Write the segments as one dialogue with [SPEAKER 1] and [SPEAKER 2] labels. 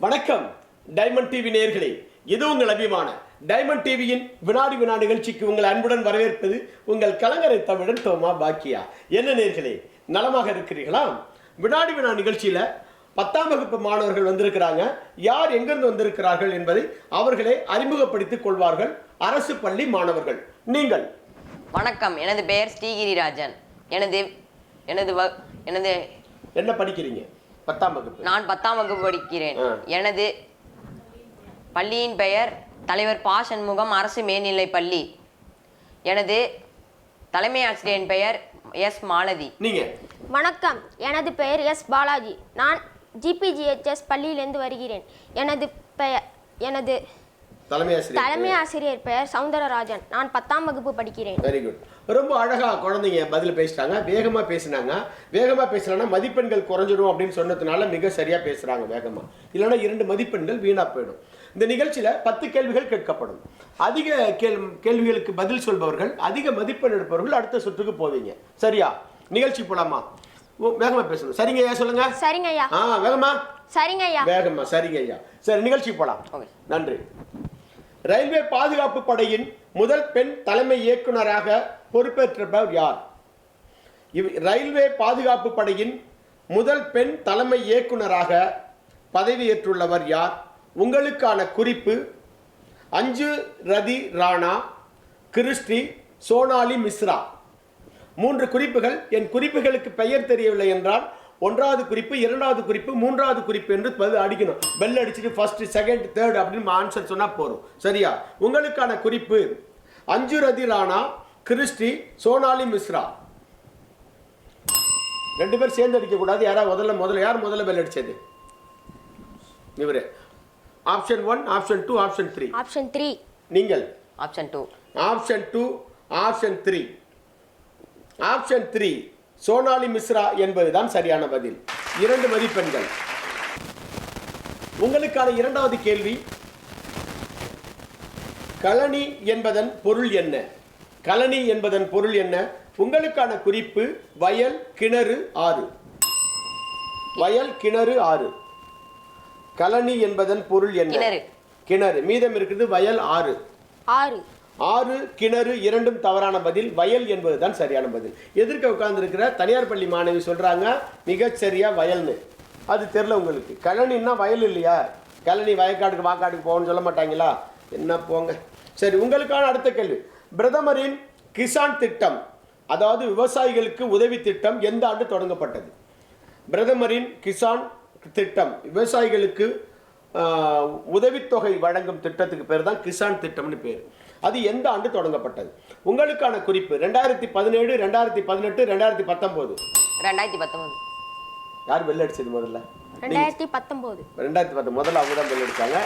[SPEAKER 1] வணக்கம் diamond TV நேயர்களே, இது உங்கள் அபிமான டைமண்ட் டிவியின் வினாடி வினா நிகழ்ச்சிக்கு உங்கள் அன்புடன் வரவேற்பது உங்கள் கலங்கரை தமிழன் தோமா பாக்கியா. என்ன நேயர்களே, நலமாக இருக்கிறீர்களா? வினாடி வினா நிகழ்ச்சியில 10ஆம் வகுப்பு மாணவர்கள் வந்திருக்கிறாங்க. யார் எங்கிருந்து வந்திருக்கிறார்கள் என்பதை அவர்களே அறிமுகப்படுத்திக் கொள்வார்கள். அரசு பள்ளி மாணவர்கள். நீங்கள்.
[SPEAKER 2] வணக்கம், எனது பெயர் ஸ்ரீகிரிராஜன். எனது
[SPEAKER 1] என்ன படிக்கிறீங்க? 10ஆம் வகுப்பு.
[SPEAKER 2] நான் 10ஆம் வகுப்பு படிக்கிறேன். எனது பள்ளியின் பெயர் தலைவர் பா சண்முகம் அரசு மேல்நிலைப் பள்ளி. எனது தலைமை ஆசிரியரின் பெயர் எஸ் மாலதி.
[SPEAKER 1] நீங்க.
[SPEAKER 3] வணக்கம், எனது பெயர் எஸ் பாலாஜி. நான் ஜிபிஜிஹெச்எஸ் பள்ளியிலிருந்து வருகிறேன். எனது தலைமை ஆசிரியர் பெயர் சவுந்தரராஜன். நான் 10ஆம் வகுப்பு படிக்கிறேன்.
[SPEAKER 1] Very good. ரொம்ப அழகா குழந்தைங்க பதில் பேசிட்டாங்க. வேகமா பேசினா மதிப்பெண்கள் குறைஞ்சிடும் அப்படின்னு சொன்னதுனால மிக சரியா பேசுறாங்க வேகமா. இல்லைன்னா 2 மதிப்பெண்கள் வீணா போயிடும். இந்த நிகழ்ச்சியில 10 கேள்விகள் கேட்கப்படும். அதிக கேள்விகளுக்கு பதில் சொல்பவர்கள், அதிக மதிப்பெண் எடுப்பவர்கள் அடுத்த சுற்றுக்கு போவீங்க. சரியா? நிகழ்ச்சி போலாமா? வேகமா பேசணும். சரிங்க ஐயா, சொல்லுங்க.
[SPEAKER 3] சரிங்க ஐயா.
[SPEAKER 1] வேகமா.
[SPEAKER 3] சரிங்க ஐயா.
[SPEAKER 1] வேகமா. சரிங்க ஐயா. சரி, நிகழ்ச்சி போலாம். நன்றி. ரயில்வே பாதுகாப்பு படையின் முதல் பெண் தலைமை இயக்குனராக பொறுப்பேற்றவர் யார்? ரயில்வே பாதுகாப்பு படையின் முதல் பெண் தலைமை இயக்குனராக பதவியேற்றுள்ளவர் யார்? உங்களுக்கான குறிப்பு: அஞ்சு ரதி ராணா, கிறிஸ்டி, சோனாலி மிஸ்ரா. 3 குறிப்புகள். என் குறிப்புகளுக்கு பெயர் தெரியவில்லை என்றால் 1வது குறிப்பு, 2வது குறிப்பு, 3வது குறிப்பு என்று அடிக்கணும். பெல் அடிச்சுட்டு ஃபர்ஸ்ட், செகண்ட், தேர்ட் அப்படின்னு ஆன்சர் சொன்னா போறோம். சரியா? உங்களுக்கான குறிப்பு: அஞ்சு ரதி ராணா, கிறிஸ்டி, சோனாலி மிஸ்ரா. 2 பேர் சேர்ந்து அடிக்க கூடாது. யார் முதல்ல பெல் அடிச்சது? இவரு. Option 1, option 2, option 3.
[SPEAKER 3] ஆப்ஷன் 3.
[SPEAKER 2] நீங்கள். Option 2.
[SPEAKER 1] Option 2, option 3. Option 3 Sonali Mishra என்பதுதான் சரியான பதில். 2 மதிப்பெண்கள். உங்களுக்கான 2வது கேள்வி: கழனி என்பதன் பொருள் என்ன? கழனி என்பதன் பொருள் என்ன? உங்களுக்கான குறிப்பு: வயல், கிணறு, ஆறு. வயல், கிணறு, ஆறு. கழனி என்பதன் பொருள் என்ன? கிணறு. மீதம் இருக்குது வயல், ஆறு. ஆறு, கிணறு இரண்டும் தவறான பதில். வயல் என்பதுதான் சரியான பதில். எதிர்க்க உட்கார்ந்து இருக்கிற தனியார் பள்ளி மாணவி சொல்றாங்க மிகச்சரியா வயல்னு. அது தெரியல உங்களுக்கு. கழனின்னா வயல் இல்லையா? கழனி வயக்காடுக்கு வாக்காடுக்கு போகணும்னு சொல்ல மாட்டாங்களா? என்ன போங்க. சரி, உங்களுக்கான அடுத்த கேள்வி: பிரதமரின் கிசான் திட்டம், அதாவது விவசாயிகளுக்கு உதவி திட்டம் எந்த ஆண்டு தொடங்கப்பட்டது? பிரதமரின் கிசான் திட்டம், விவசாயிகளுக்கு உதவித்தொகை வழங்கும் திட்டத்துக்கு பேர் தான் கிசான் திட்டம்னு பேர். அது எந்த ஆண்டு தொடங்கப்பட்டது? உங்களுக்கான குறிப்பு: 2017, 2018, 2019.
[SPEAKER 2] 2019.
[SPEAKER 1] யார் பெல் அடிச்சது முதல்ல?
[SPEAKER 3] 2019.
[SPEAKER 1] முதல்ல அவங்க தான் பெல் அடிச்சாங்க.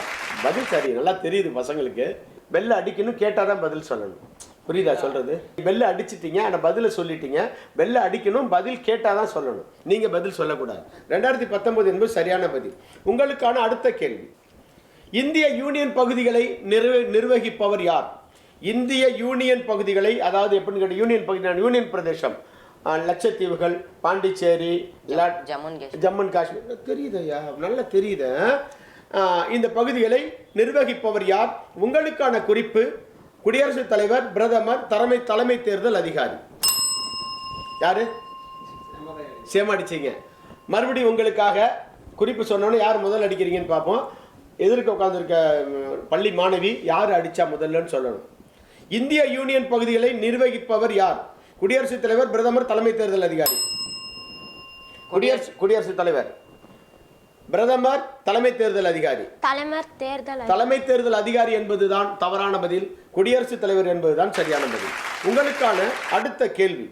[SPEAKER 1] பதில் சரி, நல்லா தெரியுது பசங்களுக்கு. பெல்ல அடிக்கணும், கேட்டாதான் பதில் சொல்லணும். புரியுதா சொல்றது? பெல்ல அடிச்சிட்டீங்க, ஆனால் பதில சொல்லிட்டீங்க. பெல்ல அடிக்கணும், பதில் கேட்டாதான் சொல்லணும். நீங்க பதில் சொல்லக்கூடாது. 2019 என்பது சரியான பதில். உங்களுக்கான அடுத்த கேள்வி: இந்திய யூனியன் பகுதிகளை நிர்வகிப்பவர் யார்? இந்திய யூனியன் பகுதிகளை, அதாவது எப்படி யூனியன் பகுதி, யூனியன் பிரதேசம், லட்சத்தீவுகள், பாண்டிச்சேரி, ஜம்மு காஷ்மீர். தெரியுதையா? நல்லா தெரியுது. இந்த பகுதிகளை நிர்வகிப்பவர் யார்? உங்களுக்கான குறிப்பு: குடியரசுத் தலைவர், பிரதமர், தலைமை தேர்தல் அதிகாரி. யாரு? சேமடிச்சிங்க. மறுபடியும் உங்களுக்காக குறிப்பு சொன்னோன்னு யார் முதல் அடிக்கிறீங்கன்னு பார்ப்போம். எதிர்க்க உட்கார்ந்துருக்க பள்ளி மாணவி யார் அடிச்சா முதல்லன்னு சொல்லணும். இந்திய யூனியன் பகுதிகளை நிர்வகிப்பவர் யார்? குடியரசுத் தலைவர், பிரதமர், தலைமை தேர்தல் அதிகாரி. குடியரசுத் தலைவர், பிரதமர், தலைமை தேர்தல் அதிகாரி. தலைமை தேர்தல் அதிகாரி என்பதுதான் தவறான பதில். குடியரசுத் தலைவர் என்பதுதான் சரியான பதில். உங்களுக்கான அடுத்த கேள்வி: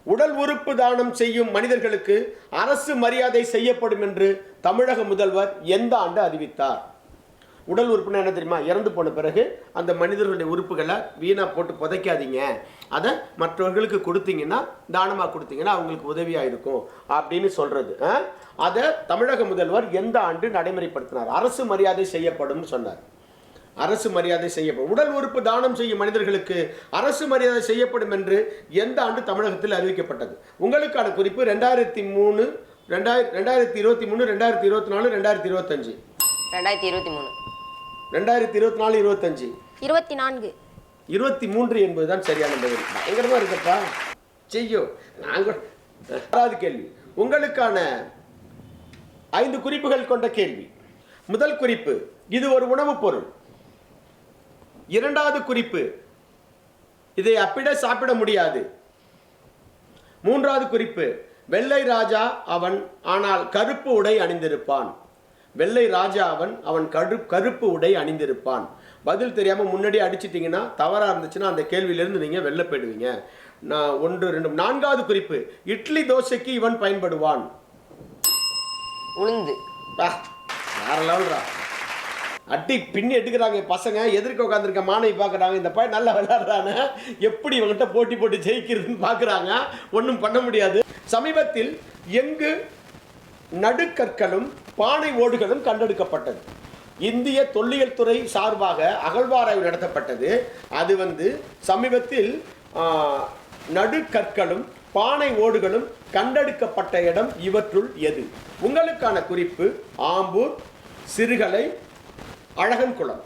[SPEAKER 1] உடல் உறுப்பு தானம் செய்யும் மனிதர்களுக்கு அரசு மரியாதை செய்யப்படும் என்று தமிழக முதல்வர் எந்த ஆண்டு அறிவித்தார்? உடல் உறுப்புனா என்ன தெரியுமா? இறந்து போன பிறகு அந்த மனிதர்களுடைய உறுப்புகளை வீணா போட்டு புதைக்காதீங்க, அதை மற்றவர்களுக்கு கொடுத்தீங்கன்னா, தானமாக கொடுத்தீங்கன்னா அவங்களுக்கு உதவியாக இருக்கும் அப்படின்னு சொல்றது. அதை தமிழக முதல்வர் எந்த ஆண்டு நடைமுறைப்படுத்தினார்? அரசு மரியாதை செய்யப்படும் சொன்னார். அரசு மரியாதை செய்யப்படும். உடல் உறுப்பு தானம் செய்யும் மனிதர்களுக்கு அரசு மரியாதை செய்யப்படும் என்று எந்த ஆண்டு தமிழகத்தில் அறிவிக்கப்பட்டது? உங்களுக்கான குறிப்பு: 2003, 2023, 2024, 2025.
[SPEAKER 2] 2023.
[SPEAKER 1] 2024, 25.
[SPEAKER 3] 24.
[SPEAKER 1] 23 என்பதுதான் சரியான பதில். பயங்கரமா இருக்கப்பா. செய்யும். நாங்கள் 6வது கேள்வி. உங்களுக்கான 5 குறிப்புகள் கொண்ட கேள்வி. முதல் குறிப்பு, இது ஒரு உணவுப் பொருள். 2வது குறிப்பு, இதை அப்படியே சாப்பிட முடியாது. 3வது குறிப்பு, வெள்ளை ராஜா அவன், ஆனால் கருப்பு உடை அணிந்திருப்பான். வெள்ளை ராஜா அவன் கருப்பு உடை அணிந்திருப்பான். பதில் தெரியாம முன்னாடியே அடிச்சிட்டிங்கன்னா, தவறா இருந்துச்சுன்னா அந்த கேள்வியிலிருந்து நீங்க வெளில போயிடுவீங்க. 1, 2, 4வது குறிப்பு, இட்லி தோசைக்கு இவன் பயன்படுவான்.
[SPEAKER 2] உளுந்து.
[SPEAKER 1] வேற லெவல்ரா. அட்டி பின்னி எடுக்கிறாங்க பசங்க, எதிர்க்க உட்காந்துருக்க மாணவி பார்க்குறாங்க, இந்த பையன் நல்லா விளையாடுறானே, எப்படி இவங்ககிட்ட போட்டி போட்டு ஜெயிக்கிறதுன்னு பார்க்குறாங்க. ஒன்றும் பண்ண முடியாது. சமீபத்தில் எங்கு நடுக்கற்களும் பானை ஓடுகளும் கண்டெடுக்கப்பட்டது? இந்திய தொல்லியல் துறை சார்பாக அகழ்வாராய்வு நடத்தப்பட்டது. அது சமீபத்தில் நடுக்கற்களும் பானை ஓடுகளும் கண்டெடுக்கப்பட்ட இடம் இவற்றுள் எது? உங்களுக்கான குறிப்பு, ஆம்பூர், சிறுகலை, அழகன்குளம்.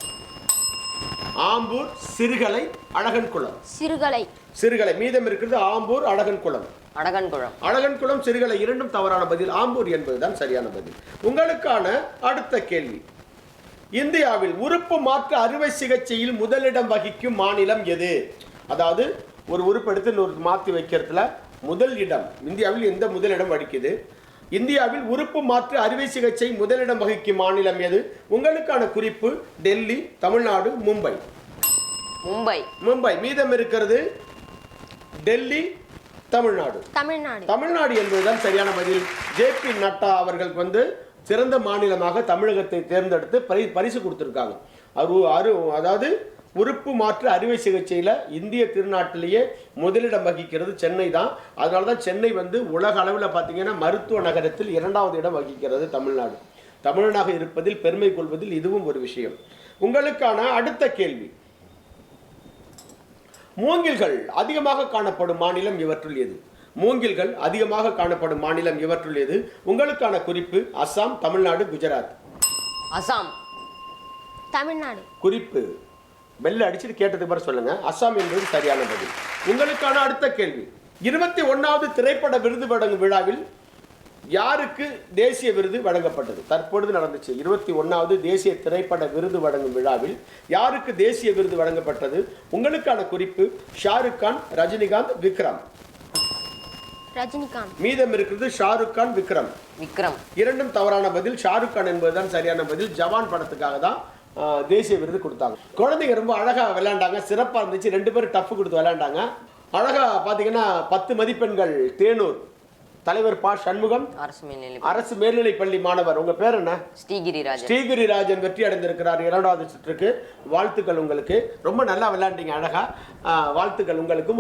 [SPEAKER 1] ஆம்பூர், சிறுகலை, அழகன்குளம். சிறுகலை. மீதம் இருக்கிறது ஆம்பூர், அழகன்குளம். அழகன்குளம், சிறுகலை இரண்டும் தவறான பதில். ஆம்பூர் என்பதுதான் சரியான பதில். உங்களுக்கான அடுத்த கேள்வி, இந்தியாவில் உறுப்பு மாற்று அறுவை சிகிச்சையில் முதலிடம் வகிக்கும் மாநிலம் எது? அதாவது ஒரு உறுப்பு எடுத்து மாற்றி வைக்கிறதுல முதல் இடம் இந்தியாவில் எந்த முதலிடம் வகிக்குது? இந்தியாவில் உறுப்பு மாற்று அறுவை சிகிச்சை முதலிடம் வகிக்கும் மாநிலம் எது? உங்களுக்கான குறிப்பு, டெல்லி, தமிழ்நாடு, மும்பை. மீதம் இருக்கிறது டெல்லி, தமிழ்நாடு. தமிழ்நாடு என்பதுதான் சரியான பதில். ஜே.பி. நட்டா அவர்கள் சிறந்த மாநிலமாக தமிழகத்தை தேர்ந்தெடுத்து பரிசு கொடுத்திருக்காங்க. அதாவது உறுப்பு மாற்று அறுவை சிகிச்சையில் இந்திய திருநாட்டிலேயே முதலிடம் வகிக்கிறது சென்னை தான். அதனால தான் சென்னை உலக அளவில் பார்த்தீங்கன்னா மருத்துவ நகரத்தில் 2வது இடம் வகிக்கிறது தமிழ்நாடு. தமிழனாக இருப்பதில் பெருமை கொள்வதில் இதுவும் ஒரு விஷயம். உங்களுக்கான அடுத்த கேள்வி, மூங்கில்கள் அதிகமாக காணப்படும் மாநிலம் இவற்றுள் எது? மூங்கில்கள் அதிகமாக காணப்படும் மாநிலம் இவற்றுள் எது? உங்களுக்கான குறிப்பு, அசாம், தமிழ்நாடு, குஜராத்.
[SPEAKER 2] அசாம்.
[SPEAKER 3] தமிழ்நாடு.
[SPEAKER 1] குறிப்பு பெல்ல அடிச்சுட்டு கேட்டதுக்கு பிறகு சொல்லுங்க. அசாம் என்பது சரியான பதில். உங்களுக்கான அடுத்த கேள்வி, 21வது திரைப்பட விருது வழங்கும் விழாவில் யாருக்கு தேசிய விருது வழங்கப்பட்டது? தற்பொழுது நடந்துச்சு 21வது தேசிய திரைப்பட விருது வழங்கும் விழாவில் யாருக்கு தேசிய விருது வழங்கப்பட்டது? உங்களுக்கான குறிப்பு, ஷாருக் கான், ரஜினிகாந்த், விக்ரம். மீதம் இருக்கிறது ஷாருக் கான், விக்ரம். இரண்டும் தவறான பதில். ஷாருக் கான் என்பதுதான் சரியான பதில். ஜவான் படத்துக்காக தான் தேசிய விருது கொடுத்தாங்க. குழந்தைங்க ரொம்ப அழகா விளையாண்டாங்க, சிறப்பாக இருந்துச்சு. 2 பேரும் டஃப் கொடுத்து விளையாண்டாங்க. அழகா பார்த்தீங்கன்னா 10 மதிப்பெண்கள் தேனூர் தலைவர் பா. சண்முகம், அரசு மேல்நிலைப் பள்ளி மாணவர். உங்க பேர் என்ன? ஸ்ரீகிரிராஜன் வெற்றி அடைந்திருக்கிறார் 2வது சுற்றுக்கு. வாழ்த்துக்கள் உங்களுக்கு. ரொம்ப நல்லா விளையாண்டீங்க, அழகா. வாழ்த்துக்கள் உங்களுக்கு.